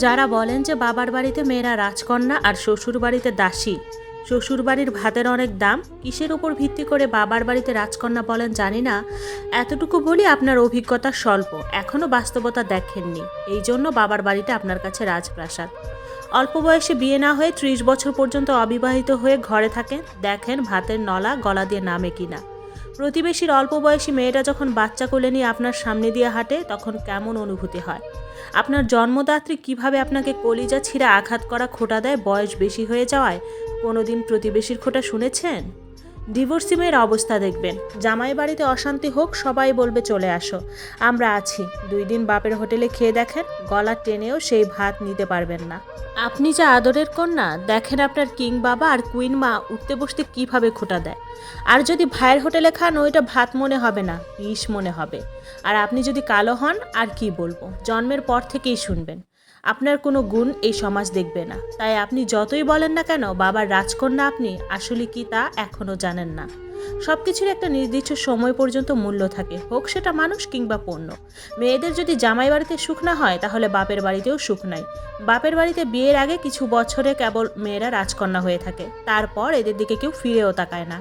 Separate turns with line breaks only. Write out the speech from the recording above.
যারা বলেন যে বাবার বাড়িতে মেয়েরা রাজকন্যা আর শ্বশুর বাড়িতে দাসী, শ্বশুর বাড়ির ভাতের অনেক দাম, কিসের উপর ভিত্তি করে বাবার বাড়িতে রাজকন্যা বলেন জানি না। এতটুকু বলি, আপনার অভিজ্ঞতা স্বল্প, এখনও বাস্তবতা দেখেননি, এই জন্য বাবার বাড়িটা আপনার কাছে রাজপ্রাসাদ। অল্প বয়সে বিয়ে না হয়ে 30 বছর পর্যন্ত অবিবাহিত হয়ে ঘরে থাকেন, দেখেন ভাতের নলা গলা দিয়ে নামে কিনা। প্রতিবেশীর অল্প বয়সী মেয়েটা যখন বাচ্চা কোলে নিয়ে আপনার সামনে দিয়ে হাঁটে, তখন কেমন অনুভূতি হয়? আপনার জন্মদাত্রী কিভাবে আপনাকে কলিজা ছিঁড়ে আঘাত করা খোঁটা দেয় বয়স বেশি হয়ে যাওয়ায়? কোনোদিন প্রতিবেশীর খোঁটা শুনেছেন? ডিভোর্সি মেয়ের অবস্থা দেখবেন, জামাই বাড়িতে অশান্তি হোক সবাই বলবে চলে আসো, আমরা আছি। 2 দিন বাপের হোটেলে খেয়ে দেখেন, গলা টেনেও সেই ভাত নিতে পারবেন না। আপনি যা আদরের কন্যা, দেখেন আপনার কিং বাবা আর কুইন মা উঠতে বসতে কিভাবে খোঁটা দেয়। আর যদি ভাইয়ের হোটেলে খান, ওইটা ভাত মনে হবে না, বিষ মনে হবে। আর আপনি যদি কালো হন, আর কি বলবো, জন্মের পর থেকেই শুনবেন আপনার কোনো গুণ এই সমাজ দেখবে না। তাই আপনি যতই বলেন না কেন বাবার রাজকন্যা আপনি, আসলে কি তা এখনও জানেন না। সব কিছুর একটা নির্দিষ্ট সময় পর্যন্ত মূল্য থাকে, হোক সেটা মানুষ কিংবা পণ্য। মেয়েদের যদি জামাই বাড়িতে সুখ না হয়, তাহলে বাপের বাড়িতেও সুখ নাই। বাপের বাড়িতে বিয়ের আগে কিছু বছরে কেবল মেয়েরা রাজকন্যা হয়ে থাকে, তারপর এদের দিকে কেউ ফিরেও তাকায় না।